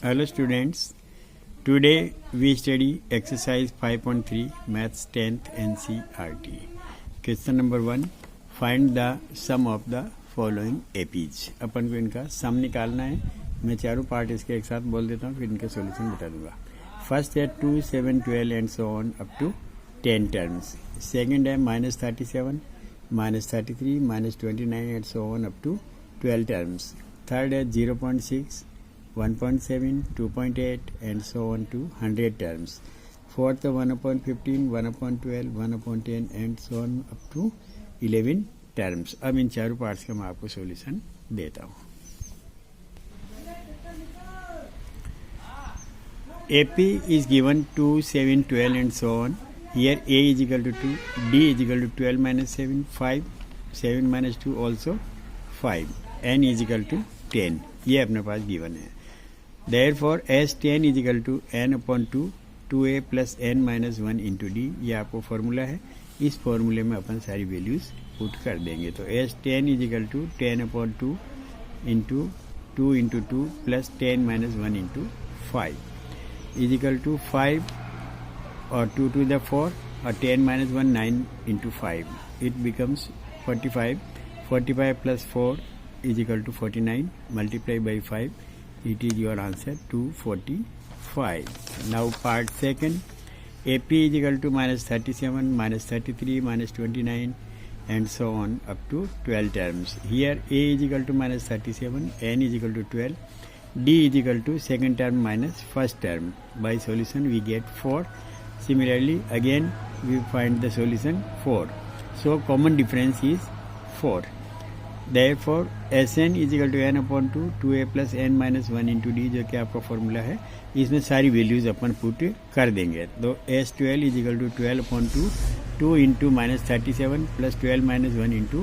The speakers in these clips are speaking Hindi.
Hello students, today we study exercise 5.3 Maths 10th NCERT. Question number 1, find the sum of the following APs. अपन को इनका सम निकालना है. मैं चारों पार्ट इसके एक साथ बोल देता हूँ, फिर इनके सॉल्यूशन बता दूंगा. फर्स्ट है 2, 7, 12 and so on up to 10 terms. Second है -37, -33, -29 and so on up to 12 terms. Third है 0.6, 1.7, 2.8 and so on to 100 terms. Fourth 1/15, 1/12, 1/10 and so on up to 11 terms. अब इन चारों पार्ट्स का मैं आपको सॉल्यूशन देता हूँ. AP is given 2, 7, 12 and so on. Here A is equal to 2, D is equal to 12 minus 7, 5, 7 minus 2 also 5, N is equal to 10. ये अपने पास गिवन है. Therefore S10 is equal to n upon 2, 2a plus n minus 1 into d. ये आपको फॉर्मूला है. इस फॉर्मूले में अपन सारी वैल्यूज पुट कर देंगे. तो S10 is equal to 10 upon 2 into 2 into 2 plus 10 minus 1 into 5 is equal to 5 or 2 to the 4 or 10 minus 1 9 into 5. It becomes 45. 45 plus 4 is equal to 49. Multiply by 5. It is your answer 245. Now part second. AP is equal to -37, -33, -29 and so on up to 12 terms. Here A is equal to -37, N is equal to 12, D is equal to second term minus first term. By solution we get 4. Similarly again we find the solution 4. So common difference is 4. Therefore Sn is equal to n upon 2, 2a plus n minus 1 into d, जो कि आपका फॉर्मूला है. इसमें सारी वैल्यूज अपन पुट कर देंगे. तो S12 is equal to 12 upon 2, 2 into -37 plus 12 minus 1 into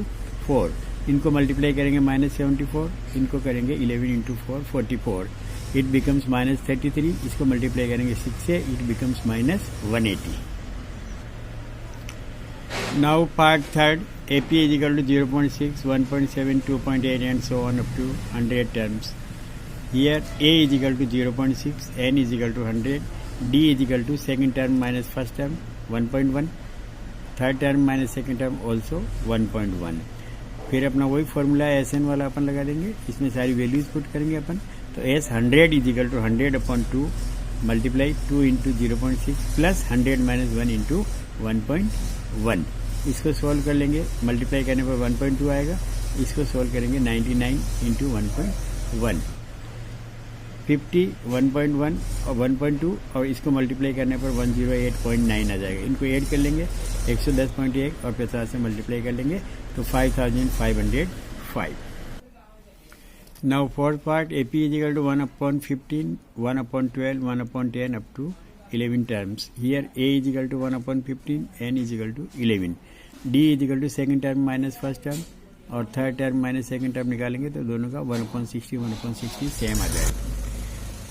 4. इनको मल्टीप्लाई करेंगे -74, इनको करेंगे 11 into 4, 44. It becomes -33. इसको मल्टीप्लाई करेंगे 6 से, it becomes -180. Now part third. AP is equal to 0.6, 1.7, 2.8 and so on up to 100 terms. Here A is equal to 0.6, N is equal to 100, D is equal to second term minus first term 1.1, third term minus second term also 1.1. फिर अपना वही फॉर्मूला Sn वाला अपन लगा देंगे. इसमें सारी वैल्यूज पुट करेंगे अपन. तो S100 is equal to 100 upon 2 multiply 2 into 0.6 plus 100 minus 1 into 1.1. इसको सॉल्व कर लेंगे. मल्टीप्लाई करने पर 1.2 आएगा. इसको सॉल्व करेंगे 99 इंटू 1.1, 50, 1.1 और 1.2 और इसको मल्टीप्लाई करने पर 108.9 आ जाएगा. इनको ऐड कर लेंगे 110.1 और 50 से मल्टीप्लाई कर लेंगे तो 5505. Now fourth part. AP is equal to 1/15, 1/12, 1/10 up to 11 terms. Here A is equal to 1/15, N is equal to 11, D is equal to second term minus first term और third term minus second term निकालेंगे तो दोनों का 1/60, 1/60 सेम आ जाएगा.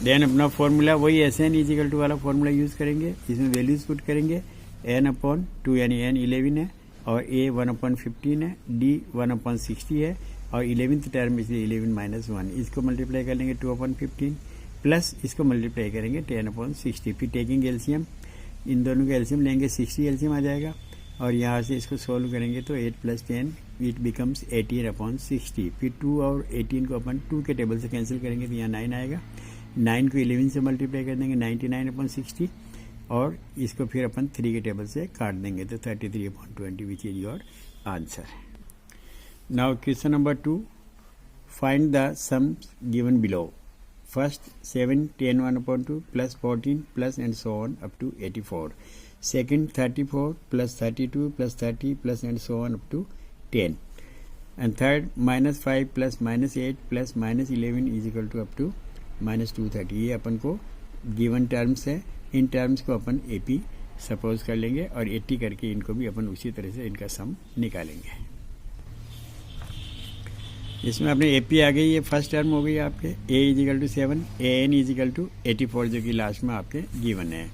देन अपना फॉर्मूला वही Sn इज इक्वल टू वाला फॉर्मूला यूज करेंगे. इसमें वैल्यूज पुट करेंगे. n/2 यानी n 11 है और A 1/15 है, D 1/60 है और 11th टर्म इसलिए 11 - 1. इसको मल्टीप्लाई कर लेंगे 2/15 प्लस इसको मल्टीप्लाई करेंगे 10/60. फिर टेकिंग एलसीएम, इन दोनों का एलसीएम लेंगे 60 एलसीएम आ जाएगा और यहाँ से इसको सोल्व करेंगे तो 8 + 10 इट बिकम्स 18/60. फिर 2 और 18 को अपन 2 के टेबल से कैंसिल करेंगे तो यहाँ 9 आएगा. 9 को 11 से मल्टीप्लाई कर देंगे 99/60 और इसको फिर अपन 3 के टेबल से काट देंगे तो 33/20 which is your answer. Now question number 2, find the sums given below. First 7, 10 1/2 plus 14 plus and so on up to 84. Second 34 plus 32 plus 30 plus and so on up to 10. And third -5 plus -8 plus -11 is equal to up to -230. ये अपन को गिवन टर्म्स है. इन टर्म्स को अपन AP सपोज कर लेंगे और 80 करके इनको भी अपन उसी तरह से इनका सम निकालेंगे. इसमें अपने AP आ गई. ये फर्स्ट टर्म हो गई आपके. A is equal to 7, AN is equal to 84 जो कि लास्ट में आपके गिवन है.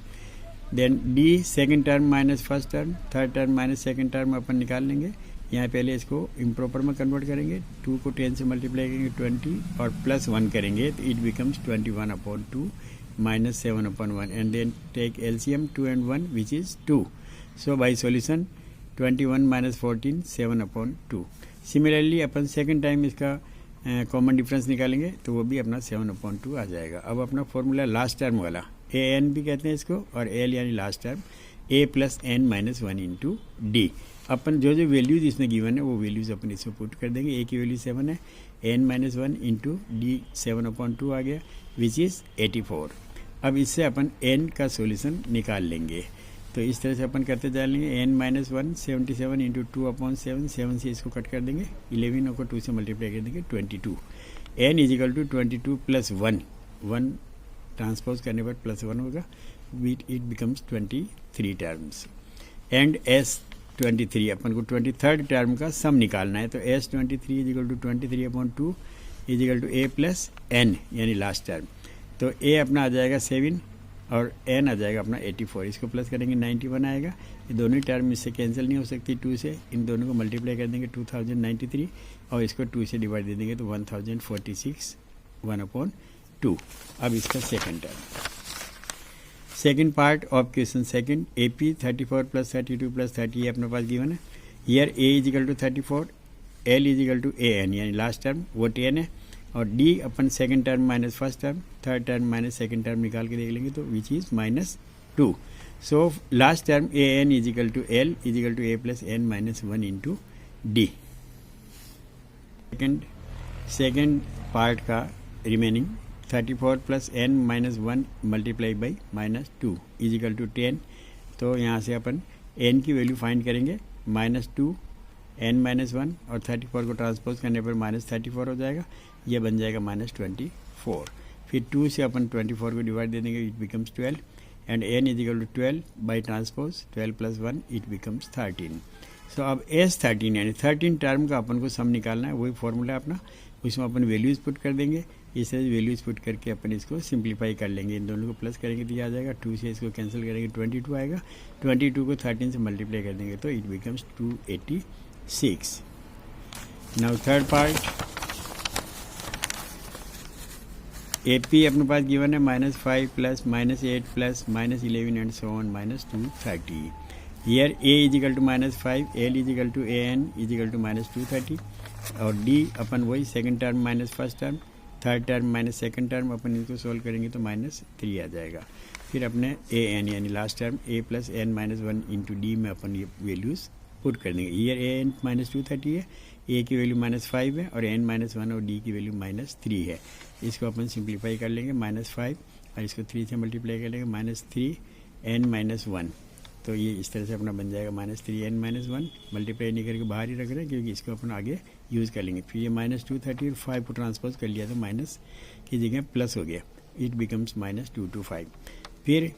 Then D second term minus first term, third term minus second term अपन निकाल लेंगे. यहाँ पहले इसको इम्प्रॉपर में कन्वर्ट करेंगे, 2 को 10 से मल्टीप्लाई करेंगे 20 और प्लस 1 करेंगे तो it becomes 21/2 minus 7/1 and then take LCM 2 and 1 which is 2. So by solution 21 minus 14 7/2. Similarly upon second time इसका कॉमन डिफरेंस निकालेंगे तो वो भी अपना 7/2 आ जाएगा. अब अपना फॉर्मूला लास्ट टर्म वाला ए एन भी कहते हैं इसको और एल यानी last term A plus N minus 1 into D. अपन जो जो वैल्यूज इसमें गिवन है वो वैल्यूज अपन इसमें पुट कर देंगे. ए की वैल्यू 7 है, एन माइनस 1 इंटू डी 7/2 आ गया विच इज़ 84. अब इससे अपन n का सॉल्यूशन निकाल लेंगे. तो इस तरह से अपन करते जा लेंगे. n माइनस 1 77 इंटू 2/7 7 से इसको कट कर देंगे, 11 को 2 से मल्टीप्लाई कर देंगे 22. n is equal to 22 plus 1 transpose करने पर प्लस 1 होगा, it becomes 23 terms. And S23 अपन को 23rd टर्म का सम निकालना है. तो S23 is equal to 23/2 is equal to a plus n यानी लास्ट टर्म. तो a अपना आ जाएगा 7 और n आ जाएगा अपना 84. इसको प्लस करेंगे 91 आएगा. ये दोनों टर्म इससे कैंसिल नहीं हो सकती 2 से. इन दोनों को मल्टीप्लाई कर देंगे 2093 और इसको 2 से डिवाइड दे देंगे तो 1046 1/2. अब इसका second term, second part of question second. AP 34 plus 32 plus 30 ये अपने पास गिवन है. Here A is equal to 34, L is equal to AN यानी लास्ट टर्म वो 10 है और D अपन second term minus first term, third term minus second term निकाल के देख लेंगे तो which is -2. So last term AN is equal to L is equal to A plus N minus 1 into D. Second part का remaining 34 plus n minus 1 multiply by -2 is equal to 10. तो यहाँ से अपन n की वैल्यू फाइंड करेंगे -2 n माइनस 1 और 34 को ट्रांसपोज करने पर -34 हो जाएगा. ये बन जाएगा -24. फिर 2 से अपन 24 को डिवाइड दे देंगे, it becomes 12 and n is equal to 12 by transpose 12 plus 1 it becomes 13. So अब S13 यानी 13 टर्म का अपन को सम निकालना है. वही फॉर्मूला अपना, उसमें अपन वैल्यूज़ पुट कर देंगे. इस तरह वैल्यूज़ पुट करके अपन इसको सिंप्लीफाई कर लेंगे. इन दोनों को प्लस करेंगे तो ये आ जाएगा. 2 से इसको कैंसिल करेंगे 22 आएगा. 22 को 13 से मल्टीप्लाई कर देंगे तो it becomes 286. Now third part AP अपने पास गिवन है -5 plus -8 plus -11 and so on -230. Here A is equal to -5, L is equal to AN is equal to -230 और D अपन वही second term minus first term, third term minus second term अपन इनको सोल्व करेंगे तो -3 आ जाएगा. फिर अपने AN यानी last term A plus N minus 1 into D में अपन ये वैल्यूज़ पुट कर देंगे. ईयर AN -230 है, A की वैल्यू -5 है और N माइनस 1 और D की वैल्यू -3 है. इसको अपन सिंप्लीफाई कर लेंगे -5 और इसको 3 से मल्टीप्लाई कर लेंगे -3 N माइनस 1. तो ये इस तरह से अपना बन जाएगा -3 N माइनस 1. मल्टीप्लाई नहीं करके बाहर ही रख रहे हैं क्योंकि इसको अपन आगे यूज़ कर लेंगे. फिर ये -230 और 5 को ट्रांसपोज कर लिया तो माइनस की जगह प्लस हो गया. It becomes -2 to 5. फिर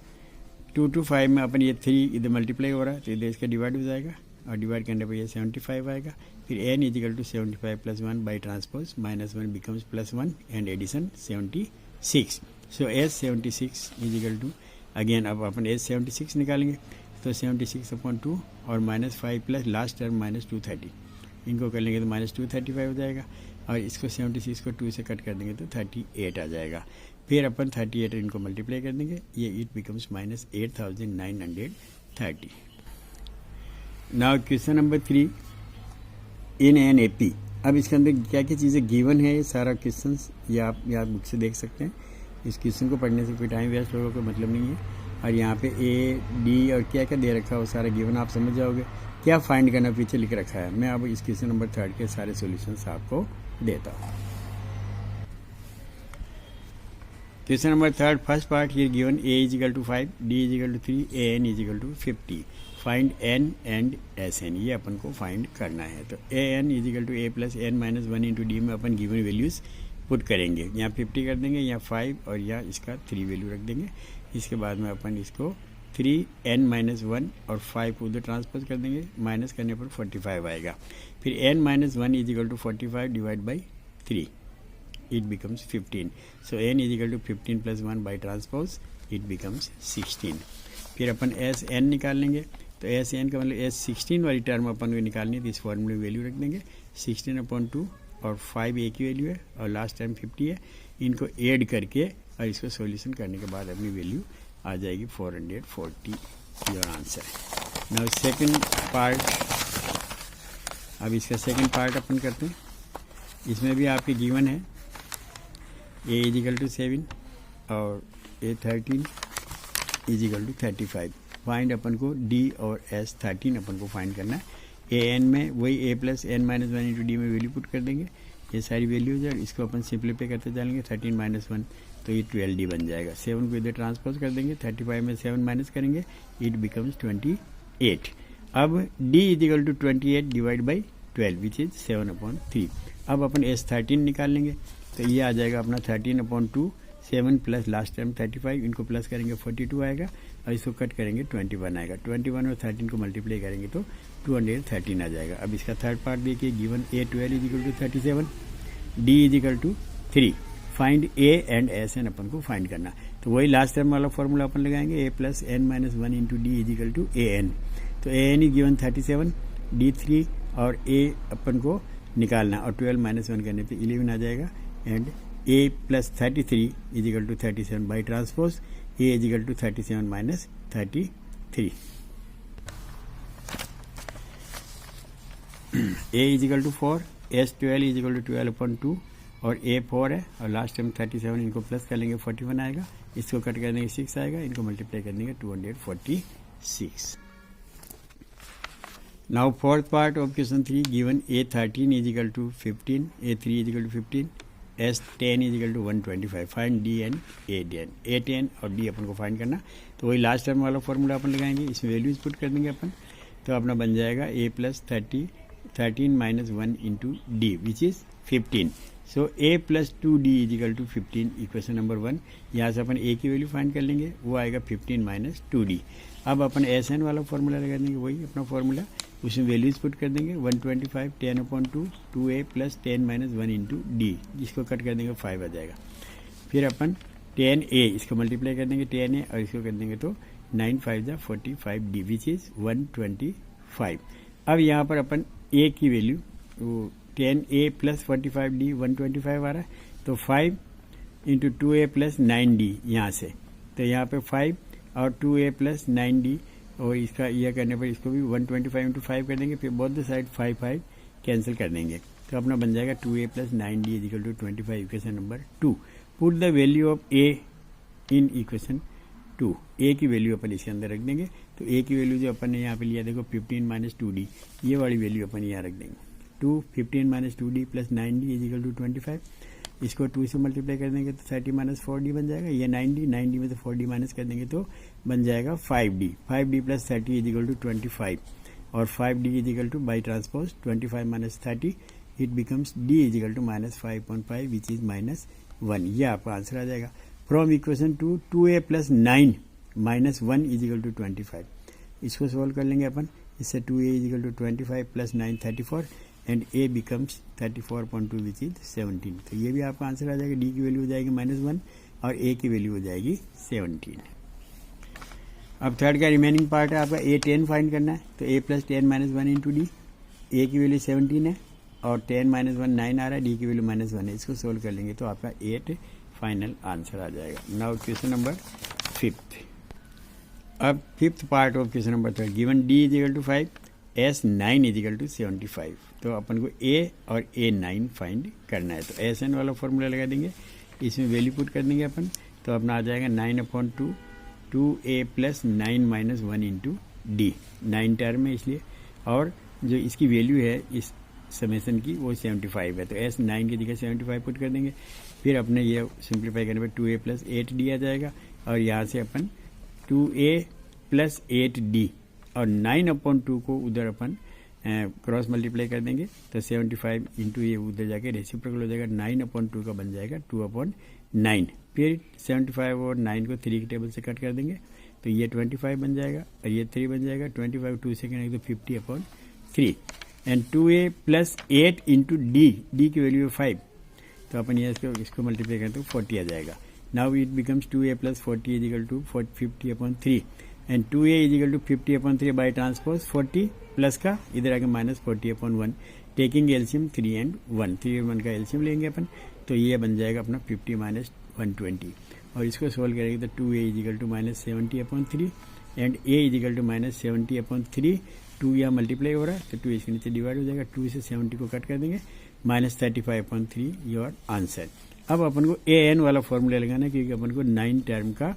2 to 5 में अपन ये 3 इधर मल्टीप्लाई हो रहा है तो इधर इसका डिवाइड हो जाएगा और डिवाइड करने पर ये 75 आएगा. फिर n is equal to 75 plus 1 by transpose -1 becomes +1 and addition 76. So S76 is equal to again अब अपन S76 निकालेंगे तो 76/2 और -5 प्लस लास्ट टर्म -230 इनको कर लेंगे तो -235 हो जाएगा और इसको 76 को 2 से कट कर देंगे तो 38 आ जाएगा. फिर अपन 38 इनको मल्टीप्लाई कर देंगे, ये it becomes -8930. Now question number 3 in an AP. अब इसके अंदर क्या क्या चीज़ें गिवन है, ये सारा क्वेश्चन ये आप बुक से देख सकते हैं. इस क्वेश्चन को पढ़ने से कोई टाइम वेस्ट होगा कोई मतलब नहीं है. और यहाँ पे A, D और क्या क्या दे रखा है वो सारा गिवन आप समझ जाओगे. क्या फाइंड करना पीछे लिख रखा है. मैं अब इस क्वेश्चन नंबर 3 के सारे सॉल्यूशंस आपको देता हूँ. क्वेश्चन नंबर 3 फर्स्ट पार्ट ये given A is equal to 5, D is equal to 3, AN is equal to 50. Find N and SN ये अपन को फाइंड करना है. तो AN is equal to A plus N minus 1 into D में अपन गिवन वैल्यूज़ पुट करेंगे. यहाँ 50 कर देंगे, यहाँ 5 और यहाँ इसका 3 वैल्यू रख देंगे. इसके बाद में अपन इसको 3n माइनस 1 और 5 उधर ट्रांसपोज कर देंगे, माइनस करने पर 45 आएगा. फिर n minus 1 is equal to 45 divide by 3 it becomes 15. So n is equal to 15 plus 1 by transpose it becomes 16. फिर अपन SN निकाल लेंगे. तो एस एन का मतलब एस 16 वाली टर्म अपन को निकालनी है, तो इस फॉर्मूले में वैल्यू रख देंगे 16/2 और 5 ए की वैल्यू है और लास्ट टाइम 50 है। इनको ऐड करके और इसको सॉल्यूशन करने के बाद अपनी वैल्यू आ जाएगी 440 your answer. Now second part, अब इसका सेकंड पार्ट अपन करते हैं। इसमें भी आपके गिवन है ए इजिकल टू 7 और ए 13 इजिकल टू 35। फाइंड अपन को डी और एस 13 अपन को फाइंड करना है। ए एन में वही A plus N minus 1 into D में वैल्यू पुट कर देंगे, ये सारी वैल्यूज है और इसको अपन सिंप्लीफाई करते चलेंगे 13 माइनस 1 तो ये 12D बन जाएगा। 7 को इधर ट्रांसपोज कर देंगे, 35 में 7 माइनस करेंगे, इट बिकम्स 28। अब d is equal to 28 divide by 12 which is 7/3। अब अपन एस 13 निकाल लेंगे, तो ये आ जाएगा अपना 13/2, 7 प्लस लास्ट टाइम 35, इनको प्लस करेंगे 42 आएगा और इसको कट करेंगे 21 आएगा। 21 और 13 को मल्टीप्लाई करेंगे तो 213 आ जाएगा। अब इसका थर्ड पार्ट देखिए, given A 12 is equal to 37, D is equal to 3। Find A and S N अपन को फाइंड करना, तो वही लास्ट टाइम वाला फॉर्मूला अपन लगाएंगे, A plus N minus 1 into D is equal to A N. तो A N is given 37, D 3 और ए अपन को निकालना और 12 माइनस 1 करने पे 11 आ जाएगा। And a plus 33 is equal to 37 by transpose a is equal to 37 minus 33। A is equal to 4, s 12 is equal to 12/2 और ए 4 है और लास्ट टाइम 37, इनको प्लस कर लेंगे 41 आएगा, इसको कट कर देंगे 6 आएगा, इनको मल्टीप्लाई कर देंगे 246। Now fourth part of question 3, given A 13 is equal to 15, A 3 is equal to 15, S 10 is equal to 125। Find D and A 10, A 10 और डी अपन को फाइंड करना, तो वही लास्ट टाइम वाला फॉर्मूला अपन लगाएंगे, इसमें वैल्यूज पुट कर देंगे अपन, तो अपना बन जाएगा A plus 13 minus 1 into D which is 15। So A plus 2d is equal to 15, equation number 1। यहाँ से अपन ए की वैल्यू फाइंड कर लेंगे, वो आएगा 15 माइनस 2d। अब अपन एस एन वाला फॉर्मूला लगा देंगे, वही अपना फॉर्मूला, उसमें वैल्यूज पुट कर देंगे 125 10/2 2a plus 10 minus 1 into D, जिसको कट कर देंगे 5 आ जाएगा। फिर अपन 10a इसको मल्टीप्लाई कर देंगे 10a और इसको कर देंगे तो 9 5 45d विच इज 125। अब यहाँ पर अपन a की वैल्यू 10a प्लस 45d 125 आ रहा है, तो 5 इंटू 2a प्लस 9d यहाँ से, तो यहाँ पे 5 और 2a प्लस 9d और इसका यह करने पर इसको भी 125 इंटू 5 कर देंगे, फिर बोथ द साइड 5 कैंसिल कर देंगे, तो अपना बन जाएगा 2a plus 9d is equal to 25, equation number 2। Put the value of a in equation 2, a की वैल्यू अपन इसके अंदर रख देंगे, तो a की वैल्यू जो अपन ने यहाँ पे लिया देखो 15 माइनस 2d, ये वाली वैल्यू अपन यहाँ रख देंगे 2 15 minus 2d plus 9d is equal to 25, इसको 2 से मल्टीप्लाई कर देंगे तो 30 माइनस 4d बन जाएगा, ये 9d में से 4d माइनस कर देंगे तो बन जाएगा 5d प्लस 30 इजिकल टू 25 और 5d is equal to by transpose 25 minus 30, it becomes d is equal to minus 5.5 which is minus 1। ये आपका आंसर आ जाएगा। From equation 2a plus 9 minus 1 is equal to 25, इसको सोल्व कर लेंगे अपन, इससे 2a is equal to 25 plus 9 34 and a becomes 34.2 which is 17। तो ये भी आपका आंसर आ जाएगा, d की वैल्यू हो जाएगी -1 और a की वैल्यू हो जाएगी 17। अब थर्ड का रिमेनिंग पार्ट है आपका a 10 फाइंड करना है, तो a plus 10 minus 1 into D, a की वैल्यू 17 है और 10 माइनस 1 9 आ रहा है, d की वैल्यू -1 है, इसको सोल्व कर लेंगे तो आपका 8 फाइनल आंसर आ जाएगा। Now question number 5th। अब 5th part of question number 3, given d is equal to 5, s 9 is equal to 75, तो अपन को a और a 9 फाइंड करना है, तो एस एन वाला फॉर्मूला लगा देंगे, इसमें वैल्यू पुट कर देंगे अपन, तो अपना आ जाएगा 9/2 2a plus 9 minus 1 into D, 9 term है इसलिए, और जो इसकी वैल्यू है इस समेसन की वो 75 है, तो एस 9 की जगह 75 पुट कर देंगे, फिर अपने ये सिंप्लीफाई करने पर 2a प्लस 8d आ जाएगा और यहाँ से अपन 2a प्लस 8d और 9/2 को उधर अपन क्रॉस मल्टीप्लाई कर देंगे, तो 75 इंटू ये उधर जाके रेसिप्रोकल हो जाएगा, 9/2 का बन जाएगा 2/9, फिर 75 और 9 को 3 के टेबल से कट कर देंगे, तो ये 25 बन जाएगा और ये 3 बन जाएगा, 25 2 से करेंगे तो 50/3 and 2a plus 8 into D की वैल्यू है 5, तो अपन ये इसको मल्टीप्लाई करें तो 40 आ जाएगा। Now it becomes 2a plus 40 is equal to 50/3 and 2a is equal to 50/3 by transpose 40 plus का इधर आके माइनस 40/1 टेकिंग एल्सियम 3 and 1, 3 और 1 का एल्सियम लेंगे अपन, तो ये बन जाएगा अपना 50 माइनस 120 और इसको सोल्व करेंगे तो 2a is equal to minus 70/3 and a is equal to minus 70/3, 2 यहाँ मल्टीप्लाई हो रहा है तो 2 इसके नीचे डिवाइड हो जाएगा, 2 से 70 को कट कर देंगे, माइनस 35/3 योर आंसर। अब अपन को an वाला फॉर्मूला लगाना क्योंकि अपन को 9 टर्म का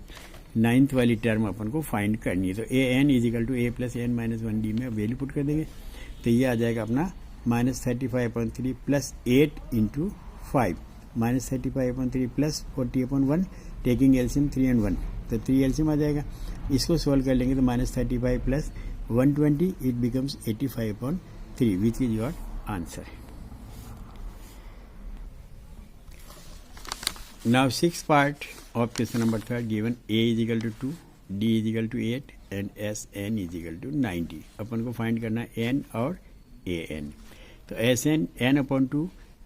9th वाली टर्म अपन को फाइंड करनी है, तो an is equal to a plus n minus 1d में वैल्यू पुट कर देंगे, तो ये आ जाएगा अपना minus 35/3 plus 8 into 5 minus 35/3 plus 40/1 taking LCM 3 and 1, तो 3 एल्सियम आ जाएगा। इसको सॉल्व कर लेंगे तो minus 35 plus 120 it becomes 85/3 which is your answer. Now sixth part of question number 3 given a is equal to 2, d is equal to 8 and sn is equal to 90। अपन को फाइंड करना है n और an, तो sn n upon 2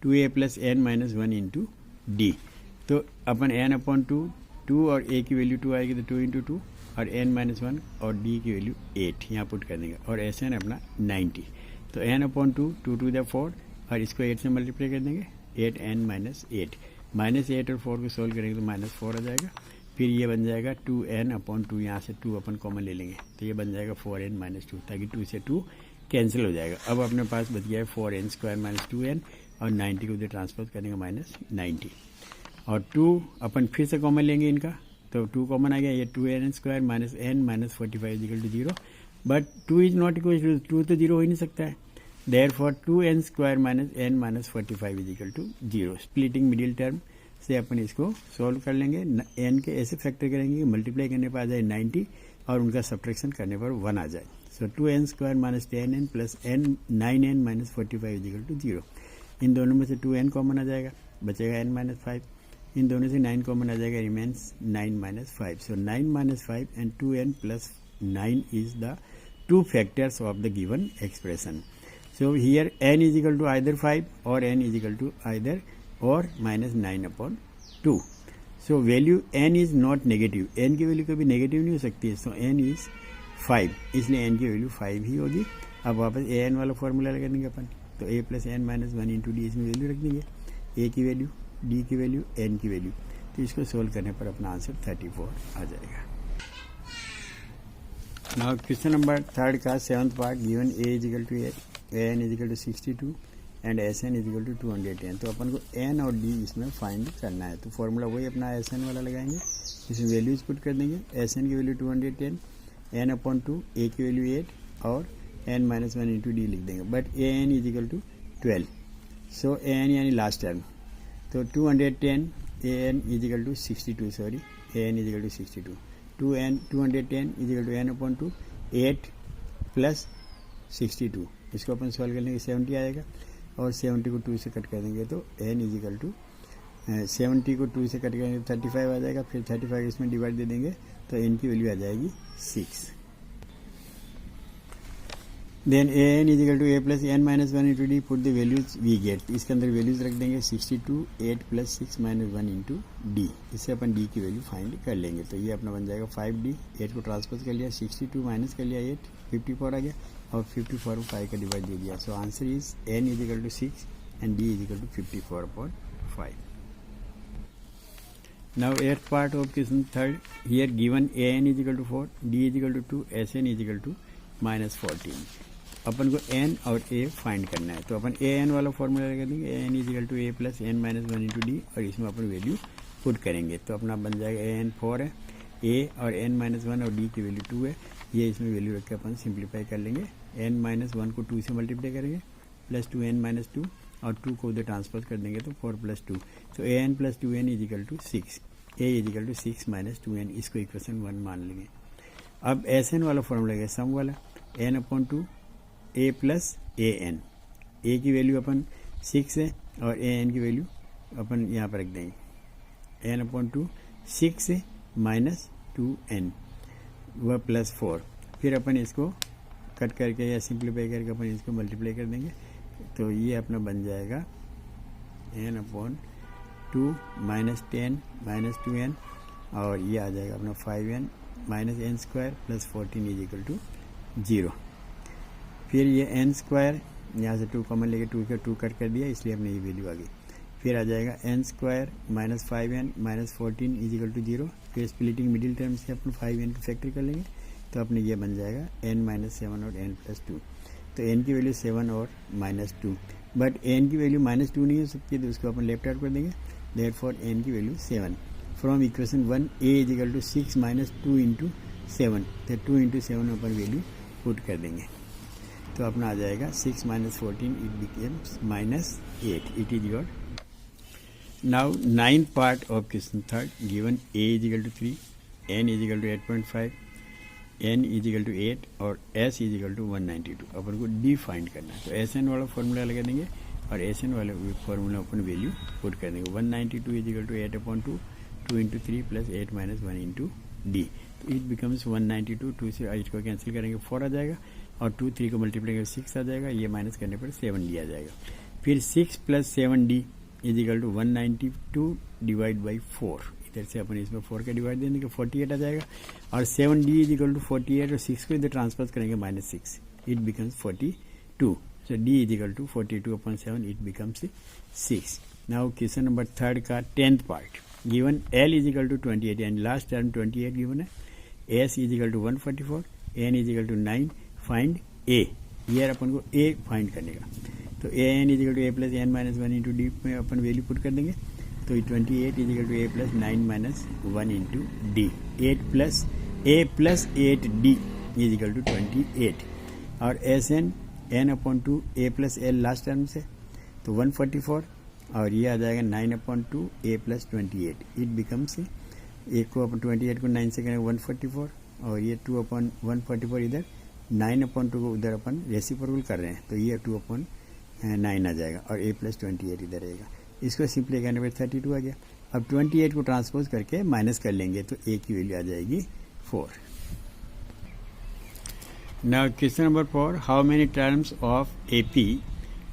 2a plus n minus 1 into d, तो अपन n अपॉन 2 और a की वैल्यू 2 आएगी तो 2 इंटू 2 और n माइनस 1 और d की वैल्यू 8 यहाँ पुट कर देंगे और sn अपना 90, तो n अपॉन 2 2 to the 4 और इसको 8 से मल्टीप्लाई कर देंगे 8n माइनस 8, माइनस 8 और 4 को सोल्व करेंगे तो माइनस 4 आ जाएगा, फिर ये बन जाएगा 2n अपॉन 2, यहाँ से 2 अपन कॉमन ले लेंगे तो ये बन जाएगा 4n माइनस 2, ताकि 2 से 2 कैंसिल हो जाएगा। अब अपने पास बच गया है 4n स्क्वायर माइनस 2n और 90 को उधर ट्रांसफर करेंगे माइनस 90 और 2 अपन फिर से कॉमन लेंगे इनका, तो 2 कॉमन आ गया, ये 2n square minus n minus 45 equal to 0, but 2 is not equal to 2 तो 0 हो ही नहीं सकता है, therefore 2n square minus n minus 45 is equal to 0। Splitting middle term से अपन इसको सॉल्व कर लेंगे, n के ऐसे फैक्टर करेंगे कि मल्टीप्लाई करने पर आ जाए 90 और उनका सब्ट्रैक्शन करने पर 1 आ जाए, so 2n square minus 10n plus n 9n minus 45 is equal to 0। इन दोनों में से 2n कॉमन आ जाएगा, बचेगा n माइनस 5, इन दोनों से 9 कॉमन आ जाएगा, remains 9 minus 5, so 9 minus 5 and 2n plus 9 is the 2 factors of the given expression. So here n is equal to either 5 or n is equal to either or minus 9 upon 2. So value n is not negative, n की वैल्यू कभी नेगेटिव नहीं हो सकती है, so n is 5, इसलिए n की वैल्यू 5 ही होगी। अब वापस a n वाला फॉर्मूला लगा देंगे अपन, तो a plus n minus 1 into D इसमें वैल्यू रख देंगे, a की वैल्यू, d की वैल्यू, n की वैल्यू, तो इसको सोल्व करने पर अपना आंसर 34 आ जाएगा। नाउ क्वेश्चन नंबर 3 का 7th part given a is equal to 8, an is equal to 62 and sn is equal to 210, तो अपन को n और d इसमें फाइंड करना है, तो फॉर्मूला वही अपना sn वाला लगाएंगे, इसमें वैल्यूज पुट कर देंगे, sn की वैल्यू 210, n अपॉन 2, a की वैल्यू 8 और n माइनस 1 इंटू डी लिख देंगे, but an is equal to 12, so an यानी लास्ट टर्म, तो 210 an is equal to 62, sorry an is equal to 62, 210 is equal to n upon 2 8 plus 62, इसको अपन सॉल्व कर लेंगे 70 आएगा और 70 को 2 से कट कर देंगे तो n इज इक्वल टू 70 को 2 से कट करेंगे 35 आ जाएगा, फिर 35 इसमें डिवाइड दे देंगे तो n की वैल्यू आ जाएगी 6। Then an is equal to a plus n minus 1 into d, put the values we get, इसके अंदर वैल्यूज रख देंगे 62 8 प्लस 6 माइनस 1 इंटू डी, इससे अपन d की वैल्यू फाइंड कर लेंगे, तो ये अपना बन जाएगा 5d, 8 को ट्रांसपोज कर लिया, 62 माइनस कर लिया 8 54 आ गया और 54 5 का डिवाइड दे दिया, so answer is n is equal to 6 and d is equal to 54/5। Now 8th part of question 3 here given an is equal to 4, d is equal to 2, sn is equal to minus 14, अपन को n और a फाइंड करना है, तो अपन an वाला फॉर्मूला लगा देंगे, an is equal to a plus n minus 1 into d और इसमें अपन वैल्यू पुट करेंगे, तो अपना बन जाएगा an 4 है, a और n माइनस 1 और d की वैल्यू 2 है, ये इसमें वैल्यू रख के अपन सिंप्लीफाई कर लेंगे, n माइनस 1 को 2 से मल्टीप्लाई करेंगे प्लस 2n माइनस 2 और 2 को उधर ट्रांसफर कर देंगे तो 4 प्लस 2, तो an plus 2n is equal to 6, a is equal to 6 minus 2n, इसको इक्वेशन 1 मान लेंगे। अब sn वाला फॉर्मूला है सम वाला, n upon 2 a plus an, a की वैल्यू अपन 6 है और an की वैल्यू अपन यहाँ पर रख देंगे, n अपॉन 2 6 माइनस 2n वह प्लस 4, फिर अपन इसको कट करके या सिंप्लीफाई करके अपन इसको मल्टीप्लाई कर देंगे, तो ये अपना बन जाएगा n upon 2 minus 10 minus 2n और ये आ जाएगा अपना 5n minus n square plus 14 is equal to 0। फिर ये एन स्क्वायर यहाँ से 2 कॉमन लेके 2 का 2 कट कर दिया, इसलिए अपने ये वैल्यू आ गई। फिर आ जाएगा n square minus 5n minus 14 is equal to 0। फिर स्प्लिटिंग मिडिल टर्म से अपन 5n को फैक्टर कर लेंगे, तो अपने ये बन जाएगा n माइनस 7 और n प्लस 2। तो n की वैल्यू 7 और माइनस 2, बट n की वैल्यू माइनस 2 नहीं हो सकती, तो उसको अपन लेफ्ट आउट कर देंगे। देयरफॉर n की value 7। From equation 1 a is equal to 6 minus 2 into 7, तो 2 इंटू 7 अपन वैल्यू पुट कर देंगे, तो अपना आ जाएगा 6 minus 14 it becomes minus 8। It is your now 9th part of question 3rd given a is equal to 3, n is equal to 8.5, n is equal to 8 और s इज इक्वल टू 192। अपन को डी फाइंड करना है, तो एस एन वाला फॉर्मूला लगा देंगे और एस एन वाले फॉर्मूला अपन वैल्यू पुट कर देंगे। 192 is equal to 8/2, 2 into 3 plus 8 minus 1 into d, तो इट बिकम्स 192। 2 से 8 को कैंसिल करेंगे 4 आ जाएगा, और 2 3 को मल्टीप्लाई करेंगे 6 आ जाएगा, ये माइनस करने पर 7d आ जाएगा। फिर 6 plus 7d is equal to 192 divide by 4, इधर से अपन इसमें 4 का डिवाइड देंगे 48 आ जाएगा, और 7d इज इक्वल टू 48 और 6 को इधर ट्रांसफर करेंगे minus 6, it becomes 42। So d is equal to 42/7, it becomes 6। Now question number 3rd का 10th part given l is equal to 28 and last term 28 given है, s is equal to 144, n is equal to 9, find a। ये अपन को a फाइंड करने का, तो a n is equal to a plus n minus 1 into D में अपन वैल्यू पुट कर देंगे, तो 28 is equal to a plus 9 minus 1 into d, 8 plus a plus 8d is equal to 28, और s n n/2 a plus l last term से, तो 144, और ये आ जाएगा 9/2 a प्लस 28, इट बिकम्स, एक को अपन 28 को 9 से करेंगे 144, और ये 2/144 इधर, 9/2 को उधर अपन रेसिप्रोकल कर रहे हैं, तो ये 2/9 आ जाएगा, और a प्लस 28 इधर रहेगा। इसको सिंपली करने पर 32 आ गया। अब 28 को ट्रांसपोज करके माइनस कर लेंगे, तो a की वैल्यू आ जाएगी 4। Now question number 4, how many terms of AP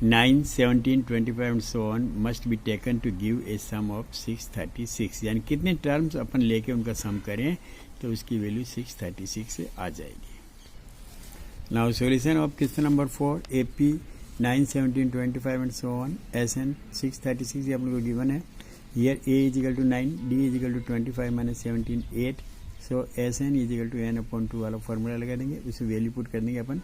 9, 17, 25 and so on must be taken to give a sum of 636, यानी कितने टर्म्स अपन लेके उनका सम करें तो उसकी वैल्यू 636 से आ जाएगी। Now solution of question number 4, AP 9, 17, 25 and so on, SN 636 ये अपन को गिवन है। Here a is equal to 9, d is equal to 25 minus 17 8, so SN is equal to n/2 वाला फॉर्मूला लगा देंगे, उसे वैल्यू पुट कर देंगे अपन,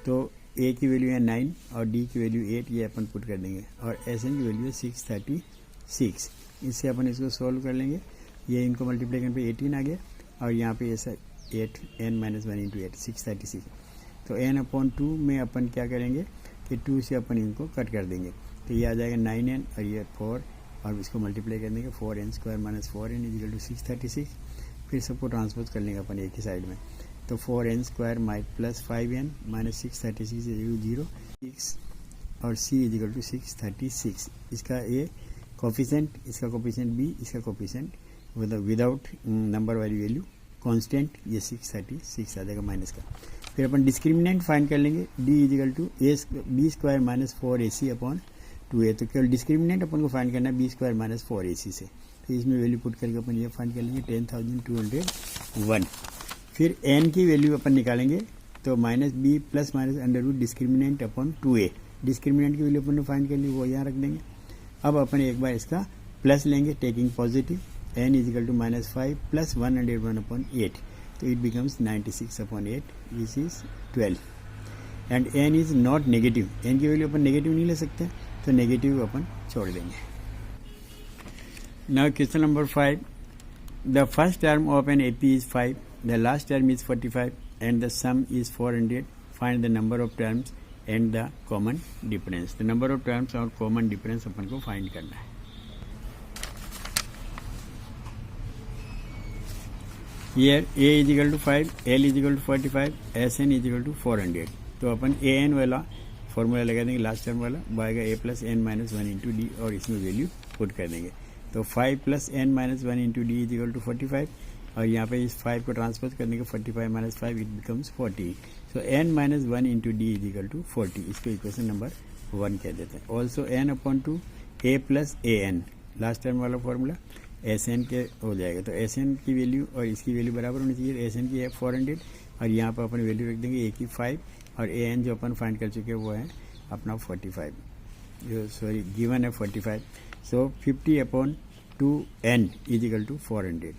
तो a की वैल्यू है 9 और d की वैल्यू 8, ये अपन पुट कर देंगे, और SN की वैल्यू है 636। इससे अपन इसको सोल्व कर लेंगे, ये इनको मल्टीप्लाई करने पे 18 आ गया, और यहाँ पे ऐसा 8 n माइनस 1 इंटू 8 636, तो n/2 में अपन क्या करेंगे कि 2 से अपन इनको कट कर देंगे, तो ये आ जाएगा 9n और ये 4, और इसको मल्टीप्लाई कर देंगे 4n square minus 4n is equal to 636। फिर सबको ट्रांसपोज कर लेंगे अपन एक ही साइड में, तो 4n square plus 5n minus 636 is equal to 0, 6 और c इज इक्वल टू 636। इसका a कोफिशिएंट, इसका कोफिशिएंट b, इसका कोफिशिएंट विदाउट नंबर वाली वैल्यू कांस्टेंट, ये 636 आ जाएगा माइनस का। फिर अपन डिस्क्रिमिनेंट फाइंड कर लेंगे, d is equal to b square minus 4ac/2a, तो केवल डिस्क्रिमिनेंट अपन को फाइंड करना है b स्क्वायर माइनस 4ac से, तो इसमें वैल्यू पुट करके अपन ये फाइंड कर लेंगे 10,201। फिर n की वैल्यू अपन निकालेंगे, तो minus b plus minus under discriminant upon 2a, discriminant की वैल्यू अपन ने फाइंड कर ली, वो यहाँ रख देंगे। अब अपन एक बार इसका प्लस लेंगे taking positive, n is equal to minus 5 plus 101/8, तो it becomes 96/8 which is 12, and n is not negative, n की वैल्यू अपन नेगेटिव नहीं ले सकते, तो नेगेटिव अपन छोड़ देंगे। Now question number 5, the first term of an AP is 5, the last term is 45 and the sum is 400, find the number of terms and the common difference। the number of terms और common difference अपन को find करना है। here a is equal to 5, l is equal to 45, sn is equal to 400, तो अपन an वाला फॉर्मूला लगा देंगे लास्ट टर्म वाला, आएगा a plus n minus 1 into d, और इसमें वैल्यू पुट कर देंगे, तो 5 plus n minus 1 into d is equal to 45, और यहाँ पे इस 5 को ट्रांसफर करने के 45 minus 5 it becomes 40, so n minus 1 into d is equal to 40, इसको इक्वेशन नंबर 1 कह देते हैं। Also n/2 a plus an last term वाला फॉर्मूला, एस एन के हो जाएगा। तो एस एन की वैल्यू और इसकी वैल्यू बराबर होनी चाहिए। एस एन की है 400 और यहाँ पर अपन वैल्यू रख देंगे ए की 5 और ए एन जो अपन फाइंड कर चुके हैं वो है अपना 45, सॉरी गिवन है 45। सो 50/2n इज इक्वल टू 400।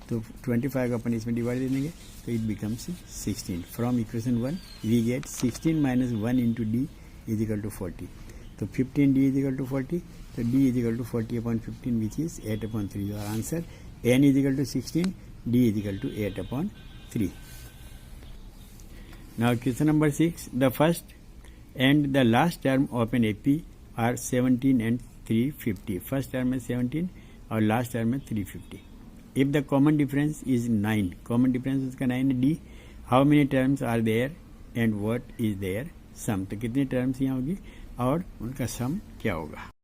तो 25 को अपन इसमें डिवाइड दे देंगे तो it becomes 16। From equation 1 we get 16 minus 1 into d is equal to 40। तो 15d इज इक्वल टू 40, तो d is equal to 40/15 which is 8/3। और answer n is equal to 16, d is equal to 8/3। Now question number 6, the first and the last term of an AP are 17 and 350। First term में 17 और लास्ट टर्म में 350। If the common difference is 9, common difference उसका 9 है, D how many terms are there and what is their sum. तो कितनी टर्म्स यहाँ होगी और उनका सम क्या होगा।